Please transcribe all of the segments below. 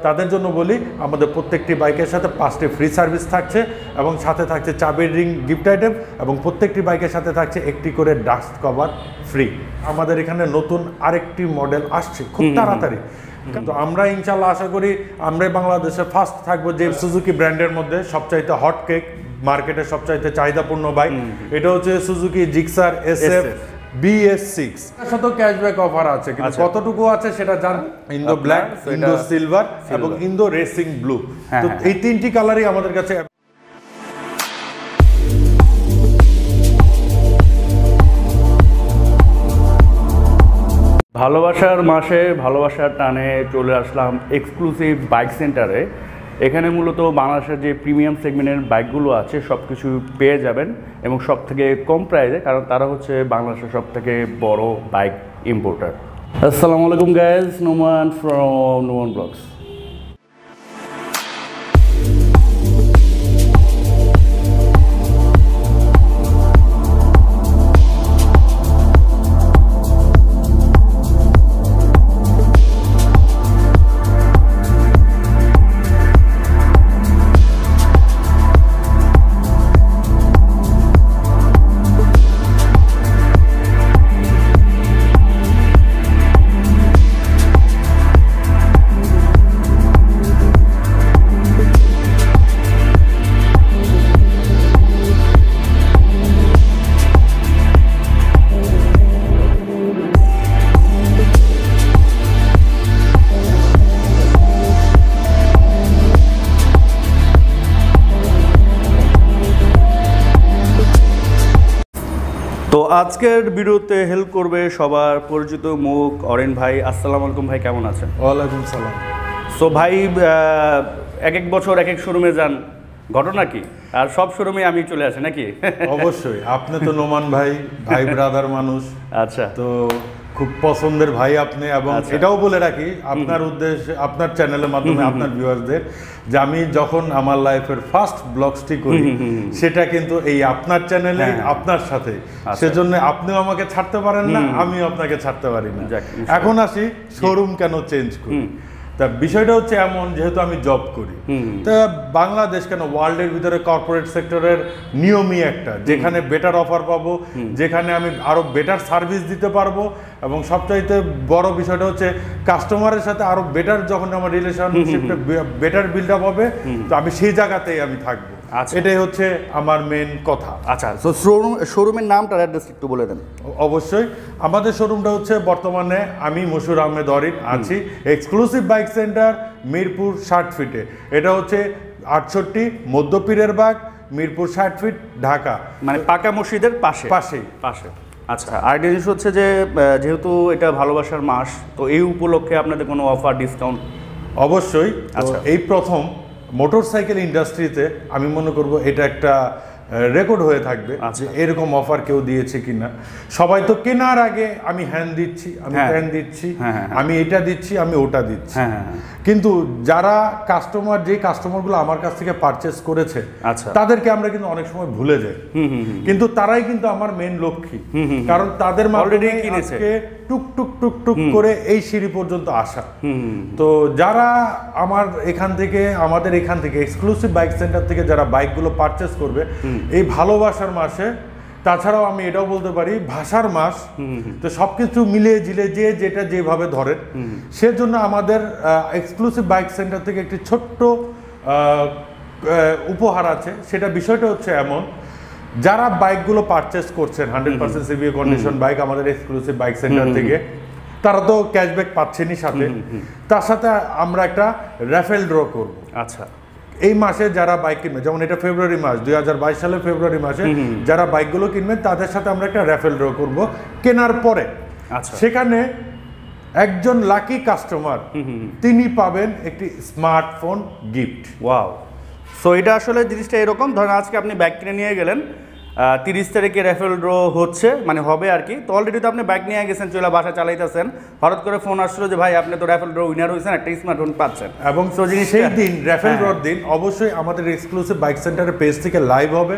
তাদের জন্য বলি আমাদের প্রত্যেকটি বাইকের সাথে 5টি ফ্রি সার্ভিস থাকছে এবং সাথে থাকছে চাবির রিং গিফট আইটেম এবং প্রত্যেকটি বাইকের সাথে থাকছে একটি করে ডাস্ট কভার ফ্রি। আমাদের এখানে নতুন আরেকটি মডেল আসছে খুব তাড়াতাড়ি, কিন্তু আমরা ইনশাল্লাহ আশা করি আমরাই বাংলাদেশে ফার্স্ট থাকবো যে সুজুকি ব্র্যান্ডের মধ্যে সবচাইতে হট কেক মার্কেটের সবচাইতে চাহিদাপূর্ণ বাইক। এটা হচ্ছে সুজুকি জিক্সার SF BS6 সাথে ক্যাশব্যাক অফার আছে, কিন্তু কতটুকু আছে সেটা জান। ইন্দো ব্ল্যাক, ইন্দো সিলভার এবং ইন্দো রেসিং ব্লু, তো এই তিনটি কালারই আমাদের কাছে। ভালোবাসার মাসে ভালোবাসার টানে চলে আসলাম এক্সক্লুসিভ বাইক সেন্টারে। এখানে মূলত বাংলাদেশের যে প্রিমিয়াম সেগমেন্টের বাইকগুলো আছে সব কিছু পেয়ে যাবেন এবং সব থেকে কম প্রাইসে, কারণ তারা হচ্ছে বাংলাদেশের সব থেকে বড় বাইক ইম্পোর্টার। আসসালামু আলাইকুম guys, Noman from Noman vlogs. তো আজকের ভিডিওতে হেল্প করবে সবার পরিচিত মুখ অরেন ভাই। আসসালামু আলাইকুম ভাই, কেমন আছেন? ওয়ালাইকুম সালাম। সো ভাই এক এক বছর এক এক শোরুমে যান, ঘটনা কি? আর সব শোরুমে আমি চলে আসি নাকি? অবশ্যই, আপনি তো নোমান ভাই, ভাই ব্রাদার মানুষ। আচ্ছা, তো খুব পছন্দের ভাই আপনি, এবং এটাও বলে রাখি আপনার উদ্দেশ্যে, আপনার চ্যানেলের মাধ্যমে আপনার ভিউয়ারদের, যে আমি যখন আমার লাইফের ফার্স্ট ব্লগসটি করি সেটা কিন্তু এই আপনার চ্যানেলে আপনার সাথে, সেজন্য আপনিও আমাকে ছাড়তে পারেন না, আমিও আপনাকে ছাড়তে পারি না। এখন আসি শোরুম কেন চেঞ্জ করি। তা বিষয়টা হচ্ছে এমন, যেহেতু আমি জব করি, তা বাংলাদেশ কেন ওয়ার্ল্ডের ভিতরে কর্পোরেট সেক্টরের নিয়মই একটা, যেখানে বেটার অফার পাবো, যেখানে আমি আরো বেটার সার্ভিস দিতে পারবো, এবং সবচাইতে বড় বিষয়টা হচ্ছে কাস্টমারের সাথে আরো বেটার, যখন আমার রিলেশনশিপটা বেটার বিল্ড আপ হবে, তো আমি সেই জায়গাতেই আমি থাকবো। এটাই হচ্ছে আমার মেন কথা। আচ্ছা, তো শোরুমের নামটা অ্যাড্রেস একটু বলে দেন। অবশ্যই, আমাদের শোরুমটা হচ্ছে বর্তমানে আমি মশুর আহমেদ অরিন আছি এক্সক্লুসিভ বাইক সেন্টার মিরপুর 60 ফিটে। এটা হচ্ছে 68 মধ্য পীরেরবাগ, মিরপুর 60 ফিট, ঢাকা, মানে পাকা মসজিদের পাশে। আচ্ছা, আর জিনিস হচ্ছে যে যেহেতু এটা ভালোবাসার মাস, তো এই উপলক্ষে আপনাদের কোনো অফার, ডিসকাউন্ট? অবশ্যই। আচ্ছা, এই প্রথম মোটরসাইকেল ইন্ডাস্ট্রিতে আমি মনে করব এটা একটা রেকর্ড হয়ে থাকবে যে এরকম অফার কেউ দিয়েছে কিনা। সবাই তো কেনার আগে আমি হ্যান্ড দিচ্ছি, আমি প্যান দিচ্ছি, আমি এটা দিচ্ছি, আমি ওটা দিচ্ছি, কিন্তু যারা কাস্টমার, যে কাস্টমারগুলো আমার কাছ থেকে পারচেস করেছে তাদেরকে আমরা কিন্তু অনেক সময় ভুলে যাই, কিন্তু তারাই কিন্তু আমার মেন লক্ষ্মী, কারণ তাদের অলরেডি আজকে টুক টুক টুক টুক করে এই সিঁড়ি পর্যন্ত আসা। তো যারা আমাদের এখান থেকে এক্সক্লুসিভ বাইক সেন্টার থেকে যারা বাইকগুলো পারচেস করবে এই ভালোবাসার মাসে, তাছাড়াও আমি এটাও বলতে পারি ভাষার মাস, তো সবকিছু মিলিয়ে ঝিলে যে যেটা যেভাবে ধরেন, সেজন্য আমাদের এক্সক্লুসিভ বাইক সেন্টার থেকে একটি ছোট্ট উপহার আছে। সেটা বিষয়টা হচ্ছে এমন, যারা বাইকগুলো পারচেস করছেন 100% CBU কন্ডিশন বাইক আমাদের এক্সক্লুসিভ বাইক সেন্টার থেকে, তারা তো ক্যাশব্যাক পাচ্ছেনই, সাথে তার সাথে আমরা একটা র্যাফেল ড্র করব। আচ্ছা, এই মাসে যারা বাইক কিনবে, যেমন এটা ফেব্রুয়ারি মাস, 2022 সালের ফেব্রুয়ারি মাসে যারা বাইকগুলো কিনবেন তাদের সাথে আমরা একটা র্যাফেল ড্র করব কেনার পরে। সেখানে একজন লাকি কাস্টমার তিনি পাবেন একটি স্মার্টফোন গিফট। ওয়াও! সো এটা আসলে জিনিসটা এরকম, ধরেন আজকে আপনি বাইক কিনে নিয়ে গেলেন, 30 তারিখে রেফেল ড্র হচ্ছে, মানে হবে আর কি। তো অলরেডি তো আপনি বাইক নিয়ে গেছেন, চলে বাসা চালাইতেছেন, হঠাৎ করে ফোন আসলো যে ভাই আপনি তো রেফেল ড্র উইনার হয়েছেন, একটা স্মার্টফোন পাচ্ছেন। এবং সেই দিন রেফেল ড্রর দিন অবশ্যই আমাদের এক্সক্লুসিভ বাইক সেন্টারের পেজ থেকে লাইভ হবে,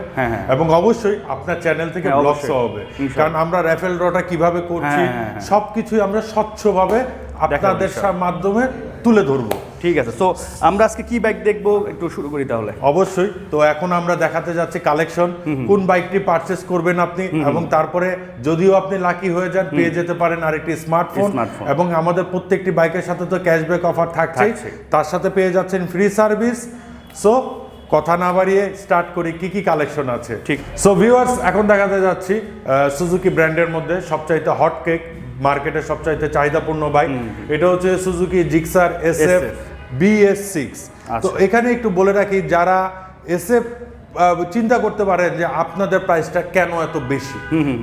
এবং অবশ্যই আপনার চ্যানেল থেকে ব্লগস হবে, কারণ আমরা রেফেল ড্রটা কিভাবে করছি সবকিছুই আমরা স্বচ্ছভাবে আপনাদের মাধ্যমে তুলে ধরবো। ঠিক আছে, সো আমরা আজকে কি বাইক দেখবো একটু শুরু করি তাহলে। অবশ্যই। তো এখন আমরা দেখাতে যাচ্ছি কালেকশন, কোন বাইকটি পারচেস করবেন আপনি, এবং তারপরে যদিও আপনি লাকি হয়ে যান পেয়ে যেতে পারেন আরেকটি স্মার্টফোন, এবং আমাদের প্রত্যেকটি বাইকের সাথে তো ক্যাশব্যাক অফার থাকছে, তার সাথে পেয়ে যাচ্ছেন ফ্রি সার্ভিস। সো কথা না বাড়িয়ে স্টার্ট করি কি কি কালেকশন আছে। ঠিক। সো ভিউয়ার্স, এখন দেখাতে যাচ্ছি সুজুকি ব্র্যান্ডের মধ্যে সবচাইতে হট কেক, মার্কেটের সবচাইতে চাহিদাপূর্ণ বাইক। এটা হচ্ছে সুজুকি জিক্সার SF BS6। তো এখানে একটু বলে রাখি, যারা SF চিন্তা করতে পারেন যে আপনাদের প্রাইসটা কেন এত বেশি,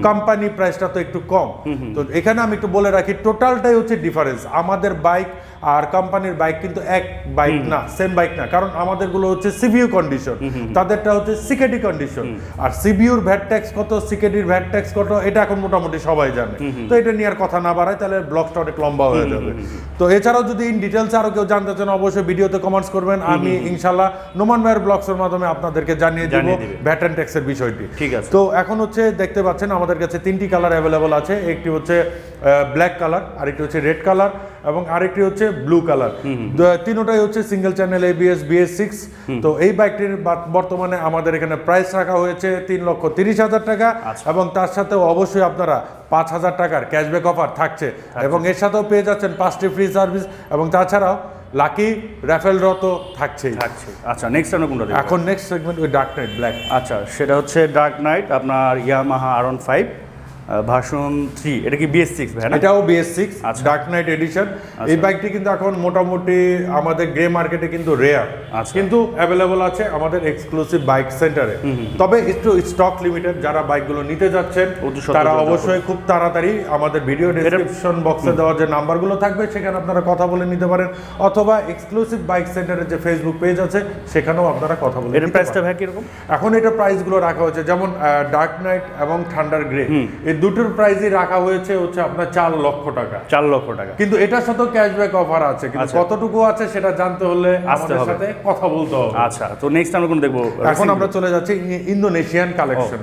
কোম্পানি প্রাইসটা তো একটু কম, তো এখানে আমি একটু বলে রাখি টোটালটাই হচ্ছে ডিফারেন্স। আমাদের বাইক আর কোম্পানির বাইক কিন্তু এক বাইক না, সেম বাইক না, কারণ আমাদেরগুলো হচ্ছে CBU কন্ডিশন, তাদেরটা হচ্ছে সিকেডি কন্ডিশন। আর CBUর ভ্যাট ট্যাক্স কত, সিকেডির ভ্যাট ট্যাক্স কত, এটা এখন মোটামুটি সবাই জানে। তো এটা নিয়ে আর কথা না বাড়ায়, তাহলে ব্লগটা অনেক লম্বা হয়ে যাবে। তো এছাড়াও যদি ইন ডিটেলস আরো কেউ জানতে চান অবশ্যই ভিডিওতে কমেন্টস করবেন, আমি ইনশাল্লাহ নোমান ভাইয়ের ব্লগসের মাধ্যমে আপনাদেরকে জানিয়ে দেব ভ্যাট এন্ড ট্যাক্সের বিষয়টি। ঠিক আছে। তো এখন হচ্ছে দেখতে পাচ্ছেন আমাদের কাছে তিনটি কালার অ্যাভেলেবল আছে, একটি হচ্ছে ব্ল্যাক কালার, আরেকটি হচ্ছে রেড কালার, এবং আরেকটি হচ্ছে ব্লু কালার। তিনটাই হচ্ছে সিঙ্গেল চ্যানেল ABS BS6। তো এই বাইকটির বর্তমানে আমাদের এখানে প্রাইস রাখা হয়েছে 3,30,000 টাকা, এবং তার সাথে অবশ্যই আপনারা 5,000 টাকার ক্যাশব্যাক অফার থাকছে, এবং এর সাথেও পেয়ে যাচ্ছেন 5টি ফ্রি সার্ভিস, এবং তাছাড়াও লাকি র্যাফেল রত থাকছেই। আচ্ছা, নেক্সট আমরা কোনটা দেখব? এখন নেক্সট সেগমেন্ট ওই ডার্ক নাইট ব্ল্যাক। আচ্ছা, সেটা হচ্ছে ডার্ক নাইট, আপনার ইয়ামাহা R15 ভার্সন 3। এটা কি BS6 ভাই না? এটাও BS6 ডার্ক নাইট এডিশন। এই বাইকটি কিন্তু এখন মোটামুটি আমাদের গ্রে মার্কেটে কিন্তু রেয়ার, কিন্তু অ্যাভেলেবল আছে আমাদের এক্সক্লুসিভ বাইক সেন্টারে। তবে একটু স্টক লিমিটেড, যারা বাইকগুলো নিতে যাচ্ছেন তারা অবশ্যই খুব তাড়াতাড়ি আমাদের ভিডিও ডেসক্রিপশন বক্সে দেওয়া যে নাম্বারগুলো থাকবে সেখানে আপনারা কথা বলে নিতে পারেন, অথবা এক্সক্লুসিভ বাইক সেন্টারের যে ফেসবুক পেজ আছে সেখানেও আপনারা কথা বলে। এর প্রাইসটা ভাই কিরকম? এখন এটা প্রাইসগুলো রাখা হয়েছে, যেমন ডার্ক নাইট এবং থান্ডার গ্রে, এই দুটোর প্রাইসই রাখা হয়েছে হচ্ছে আপনার 4 লক্ষ টাকা। 4 লক্ষ টাকা, কিন্তু এটার সাথেও ক্যাশব্যাক অফার আছে, কিন্তু কতটুকু আছে সেটা জানতে হলে আমাদের সাথে কথা বলতে হবে। আচ্ছা, তো নেক্সট আমরা কোন দেখব? এখন আমরা চলে যাচ্ছি ইন্দোনেশিয়ান কালেকশন।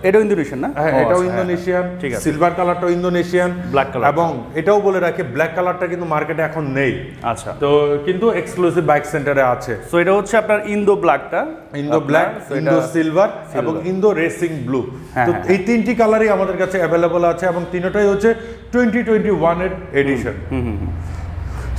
এটাও ইন্দোনেশিয়ান না? হ্যাঁ, এটাও ইন্দোনেশিয়ান। সিলভার কালারটাও ইন্দোনেশিয়ান, ব্ল্যাক কালার, এবং এটাও বলে রাখি ব্ল্যাক কালারটা কিন্তু মার্কেটে এখন নেই। আচ্ছা, তো কিন্তু এক্সক্লুসিভ বাইক সেন্টারে আছে। সো এটা হচ্ছে আপনার ইন্দো ব্ল্যাকটা, ইন্দো ব্ল্যাক, ইন্দো সিলভার এবং ইন্দো রেসিং ব্লু। তো এই তিনটি কালারই আমাদের কাছে অ্যাভেলেবল আছে, এবং তিনটাই হচ্ছে 2021 এর এডিশন।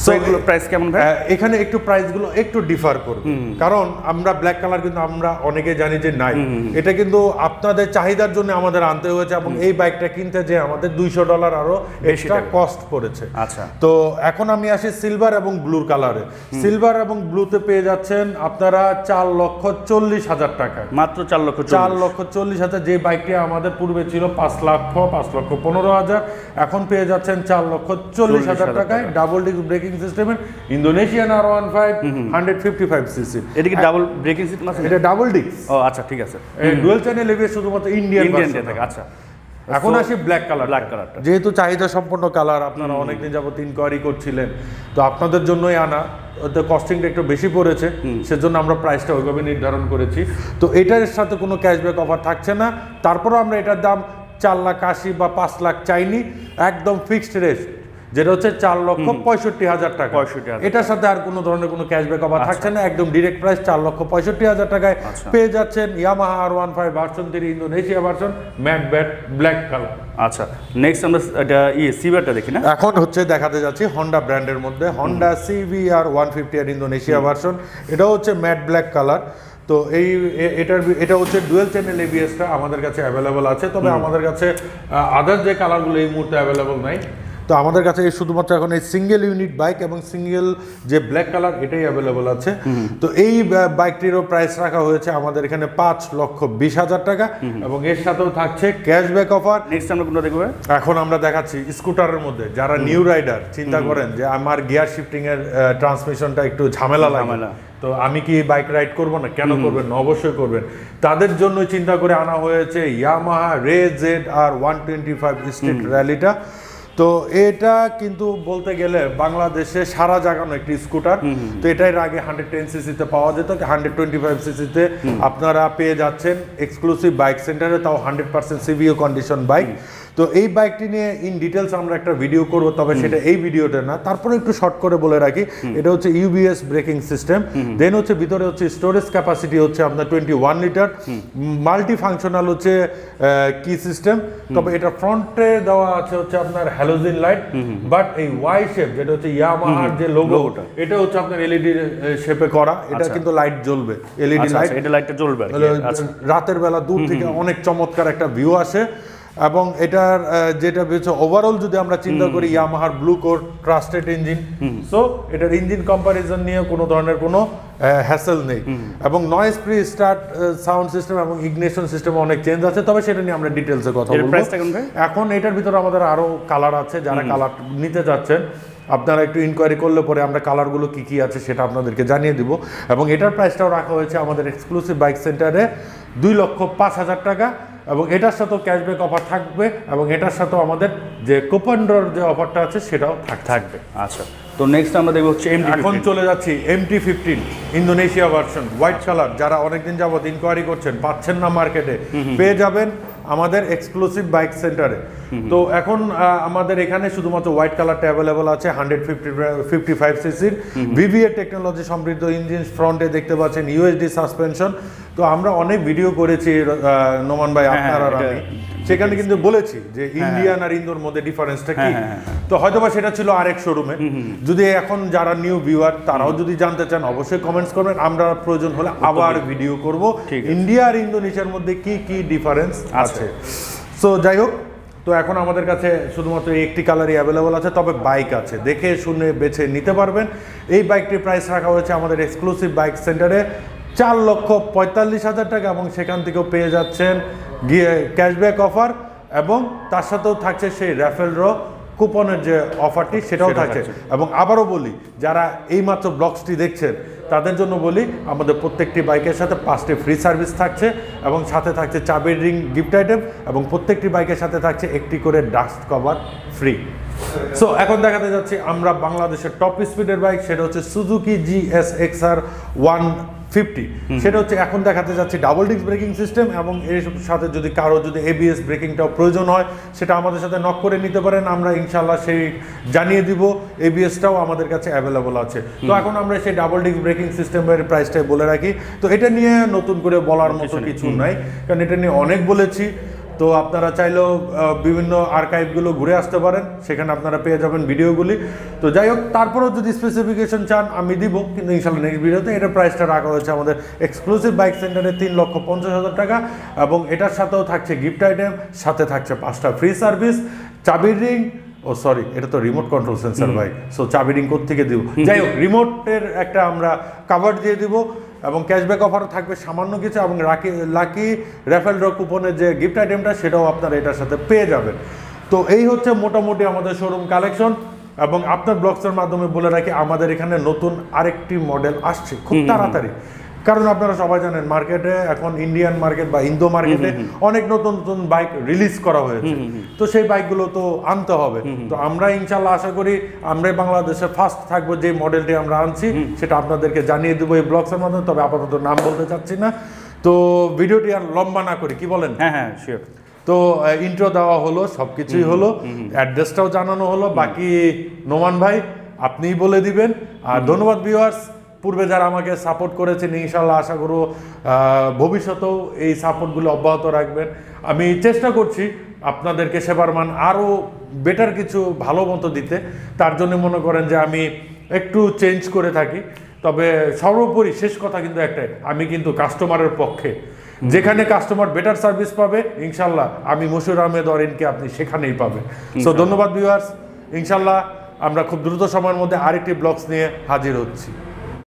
সো এগুলো প্রাইস কেমন ভাই? এখানে একটু প্রাইসগুলো একটু ডিফার করবে, কারণ আমরা ব্ল্যাক কালার কিন্তু আমরা অনেকে জানি যে নাই, এটা কিন্তু আপনাদের চাহিদার জন্য আমাদের আনতে হয়েছে, এবং এই বাইকটা কিনতে যে আমাদের $200 আরো এক্সট্রা কস্ট পড়েছে। আচ্ছা, তো এখন আমি আসি সিলভার এবং ব্লুর কালারে। সিলভার এবং ব্লুতে পেয়ে যাচ্ছেন আপনারা 4,40,000 টাকা, মাত্র 4,40,000। যে বাইকটি আমাদের পূর্বে ছিল 5,15,000, এখন পেয়ে যাচ্ছেন 4,40,000 টাকায় ডাবল ডিস্ক ব্রেকিং সিস্টেমের ইন্দোনেশিয়ান R15 155 সিসি। এটা কি ডাবল ব্রেকিং সিস্টেম আছে? এটা ডাবল ডিস্ক। ও আচ্ছা, ঠিক আছে। ডুয়াল চ্যানেল এবিএস শুধুমাত্র ইন্ডিয়ান থাকে। আচ্ছা, এখন আসি ব্ল্যাক কালারটা, যেহেতু চাহিদা সম্পন্ন কালার, আপনারা অনেকদিন যাবত ইনকোয়ারি করছিলেন, তো আপনাদের জন্যই আনা। ওতে কস্টিংটা একটু বেশি পড়েছে, সেজন্য আমরা প্রাইসটা ওইভাবে নির্ধারণ করেছি। তো এটার সাথে কোনো ক্যাশব্যাক অফার থাকছে না, তারপরও আমরা এটার দাম 4,80,000 বা 5 লাখ চাইনি, একদম ফিক্সড রেট, যেটা হচ্ছে 4,65,000 টাকা। এটার সাথে আর কোনো ধরনের কোনো ক্যাশব্যাক অফার থাকছে না, একদম ডিরেক্ট প্রাইস 4,65,000 টাকায় পেয়ে যাচ্ছেন Yamaha R15 version 3 Indonesia version matte black colour. আচ্ছা, নেক্সট আমরা এটা সিবিআরটা দেখি না। এখন হচ্ছে দেখাতে যাচ্ছি হন্ডা ব্র্যান্ডের মধ্যে হন্ডা CBR 150 আর ইন্দোনেশিয়া ভার্সন, এটা হচ্ছে ম্যাট ব্ল্যাক কালার। তো এটা হচ্ছে ডুয়েল চ্যানেল ABSটা আমাদের কাছে অ্যাভেলেবল আছে, তবে আমাদের কাছে আদার্স যে কালারগুলো এই মুহূর্তে অ্যাভেলেবল নাই। তো আমাদের কাছে শুধুমাত্র এখন এই সিঙ্গেল ইউনিট বাইক এবং সিঙ্গেল যে ব্ল্যাক কালার এটাই অ্যাভেলেবল আছে। তো এই বাইকটিরও প্রাইস রাখা হয়েছে আমাদের এখানে 5,20,000 টাকা, এবং এর সাথেও থাকছে ক্যাশব্যাক অফার। নেক্সট আমরা কোনটা দেখব? এখন আমরা দেখাচ্ছি স্কুটারের মধ্যে, যারা নিউ রাইডার চিন্তা করেন যে আমার গিয়ার শিফটিং এর ট্রান্সমিশনটা একটু ঝামেলা লাগে, তো আমি কি বাইক রাইড করব না, কেন করবেন না, অবশ্যই করবেন। তাদের জন্য চিন্তা করে আনা হয়েছে ইয়ামাহা রে ZR 125 স্ট্রিট র্যালিটা। তো তো এটা কিন্তু বলতে গেলে বাংলাদেশে সারা জাগানো একটি স্কুটার। তো এটার আগে 110 সিসিতে পাওয়া যেত, 125 সিসিতে আপনারা পেয়ে যাচ্ছেন এক্সক্লুসিভ বাইক সেন্টারে, তাও 100% CBU কন্ডিশন বাইক। তো এই বাইকটি নিয়ে ইন ডিটেলস আমরা একটা ভিডিও করব, তবে সেটা এই ভিডিওটা না। তারপরে একটু শর্ট করে বলে রাখি, এটা হচ্ছে UBS ব্রেকিং সিস্টেম, দেন হচ্ছে ভিতরে হচ্ছে স্টোরেজ ক্যাপাসিটি হচ্ছে আপনার 21 লিটার, মাল্টি ফাংশনাল হচ্ছে কি সিস্টেম। তবে এটা ফ্রন্টে দেওয়া আছে হচ্ছে আপনার হ্যালোজেন লাইট, বাট এই ওয়াই শেপ যেটা হচ্ছে ইয়ামাহার যে লোগো, এটা হচ্ছে আপনার LED শেপে করা। এটা কিন্তু লাইট জ্বলবে, LED লাইট, এটা লাইটটা জ্বলবে রাতের বেলা দূর থেকে অনেক চমৎকার একটা ভিউ আসে। এবং এটার যেটা হচ্ছে ওভারঅল যদি আমরা চিন্তা করি, ইয়ামাহার blue core trusted engine, so এটার ইঞ্জিন কম্পারিজন নিয়ে কোনো ধরনের কোনো হ্যাসেল নেই। এবং noise free start sound system এবং ইগনিশন সিস্টেম অনেক চেঞ্জ আছে, তবে সেটা নিয়ে আমরা ডিটেলসে কথা বলবো। এখন এটার ভিতরে আমাদের আরো কালার আছে, যারা কালার নিতে যাচ্ছেন আপনারা একটু ইনকোয়ারি করলে পরে আমরা কালারগুলো কি কি আছে সেটা আপনাদেরকে জানিয়ে দিব। এবং এটার প্রাইসটাও রাখা হয়েছে আমাদের এক্সক্লুসিভ বাইক সেন্টারে 2,05,000 টাকা, এবং এটার সাথেও ক্যাশব্যাক অফার থাকবে, এবং এটার সাথেও আমাদের যে কুপন ড্রর যে অফারটা আছে সেটাও থাকবে। আচ্ছা, তো নেক্সট আমরা দেখব হচ্ছে এখন চলে যাচ্ছি MT15 Indonesia version, white colour. যারা অনেকদিন যাবত ইনকোয়ারি করছেন, পাচ্ছেন না মার্কেটে, পেয়ে যাবেন আমাদের এক্সক্লুসিভ বাইক সেন্টারে। তো এখন আমাদের এখানে শুধুমাত্র হোয়াইট কালারটা অ্যাভেলেবল আছে, 155 সিসির VVA টেকনোলজি সমৃদ্ধ ইঞ্জিন, ফ্রন্টে দেখতে পাচ্ছেন USD সাসপেনশন। তো আমরা অনেক ভিডিও করেছি নোমান ভাই, আপনারা আর আমি, সেখানে কিন্তু বলেছি যে ইন্ডিয়ান আর ইন্দোর মধ্যে ডিফারেন্সটা কি। তো হয়তোবা সেটা ছিল আরেক শোরুমে। যদি এখন যারা নিউ ভিউয়ার তারাও যদি জানতে চান, অবশ্যই কমেন্টস করবেন, আমরা প্রয়োজন হলে আবার ভিডিও করব ইন্ডিয়া আর ইন্দোনেশিয়ার মধ্যে কি কি ডিফারেন্স আছে। সো যাই হোক, তো এখন আমাদের কাছে শুধুমাত্র একটি কালারই অ্যাভেলেবল আছে, তবে বাইক আছে, দেখে শুনে বেছে নিতে পারবেন। এই বাইকটির প্রাইস রাখা হয়েছে আমাদের এক্সক্লুসিভ বাইক সেন্টারে 4,45,000 টাকা, এবং সেখান থেকেও পেয়ে যাচ্ছেন ক্যাশব্যাক অফার, এবং তার সাথেও থাকছে সেই র্যাফেল ড্র কুপনের যে অফারটি, সেটাও থাকছে। এবং আবারও বলি, যারা এইমাত্র ব্লগসটি দেখছেন তাদের জন্য বলি, আমাদের প্রত্যেকটি বাইকের সাথে 5টি ফ্রি সার্ভিস থাকছে, এবং সাথে থাকছে চাবির রিং গিফট আইটেম, এবং প্রত্যেকটি বাইকের সাথে থাকছে একটি করে ডাস্ট কভার ফ্রি। সো এখন দেখাতে যাচ্ছি আমরা বাংলাদেশের টপ স্পিডের বাইক, সেটা হচ্ছে সুজুকি Gsxr 150। সেটা হচ্ছে এখন দেখাতে যাচ্ছি ডাবল ডিস্ক ব্রেকিং সিস্টেম, এবং এর সাথে যদি কারো যদি ABS ব্রেকিংটাও প্রয়োজন হয় সেটা আমাদের সাথে নক করে নিতে পারেন, আমরা ইনশাল্লাহ সেই জানিয়ে দিব। ABSটাও আমাদের কাছে অ্যাভেলেবল আছে। তো এখন আমরা সেই ডাবল ডিস্ক ব্রেকিং সিস্টেমের প্রাইসটাই বলে রাখি। তো এটা নিয়ে নতুন করে বলার মতো কিছু নাই, কারণ এটা নিয়ে অনেক বলেছি। তো আপনারা চাইলেও বিভিন্ন আর্কাইভগুলো ঘুরে আসতে পারেন, সেখানে আপনারা পেয়ে যাবেন ভিডিওগুলি। তো যাই হোক, তারপরেও যদি স্পেসিফিকেশন চান আমি দিব, কিন্তু ইনশাল্লাহ নেক্সট ভিডিওতে। এটার প্রাইসটা রাখা হয়েছে আমাদের এক্সক্লুসিভ বাইক সেন্টারে 3,50,000 টাকা, এবং এটার সাথেও থাকছে গিফট আইটেম, সাথে থাকছে 5টা ফ্রি সার্ভিস, চাবির রিং, ও সরি এটা তো রিমোট কন্ট্রোল সেন্সর ভাই, সো চাবি রিং কোত্থেকে দিব, যাই হোক রিমোটের একটা আমরা কাভার দিয়ে দিব, এবং ক্যাশব্যাক অফারও থাকবে সামান্য কিছু, এবং লাকি র্যাফেল ড্র কুপনের যে গিফট আইটেমটা সেটাও আপনারা এটার সাথে পেয়ে যাবেন। তো এই হচ্ছে মোটামুটি আমাদের শোরুম কালেকশন। এবং আপনার ব্লগসের মাধ্যমে বলে রাখি, আমাদের এখানে নতুন আরেকটি মডেল আসছে খুব তাড়াতাড়ি, কারণ আপনারা সবাই জানেন মার্কেটে এখন ইন্ডিয়ান মার্কেট বা ইন্দো মার্কেটে অনেক নতুন নতুন বাইক রিলিজ করা হয়েছে। তো সেই বাইকগুলো তো আনতে হবে। তো আমরা ইনশাল্লাহ আশা করি আমরাই বাংলাদেশে ফার্স্ট থাকবো, যে মডেলটি আমরা আনছি সেটা আপনাদেরকে জানিয়ে দেবো এই ব্লগসের মাধ্যমে। তবে আপাতত নাম বলতে চাচ্ছি না। তো ভিডিওটি আর লম্বা না করি, কি বলেন? হ্যাঁ শিওর। তো ইন্ট্রো দেওয়া হলো, সবকিছুই হলো, অ্যাড্রেসটাও জানানো হলো, বাকি নোমান ভাই আপনিই বলে দিবেন। আর ধন্যবাদ ভিউয়ার্স, পূর্বে যারা আমাকে সাপোর্ট করেছেন, ইনশাল্লাহ আশা করব ভবিষ্যতেও এই সাপোর্টগুলো অব্যাহত রাখবেন। আমি চেষ্টা করছি আপনাদেরকে সেবার মান আরও বেটার কিছু ভালো মতো দিতে, তার জন্য মনে করেন যে আমি একটু চেঞ্জ করে থাকি। তবে সর্বোপরি শেষ কথা কিন্তু একটাই, আমি কিন্তু কাস্টমারের পক্ষে, যেখানে কাস্টমার বেটার সার্ভিস পাবে ইনশাল্লাহ আমি মশিউর আহমেদ অরিনকে আপনি সেখানেই পাবেন। সো ধন্যবাদ ভিউয়ার্স, ইনশাল্লাহ আমরা খুব দ্রুত সময়ের মধ্যে আরেকটি ব্লগস নিয়ে হাজির হচ্ছি।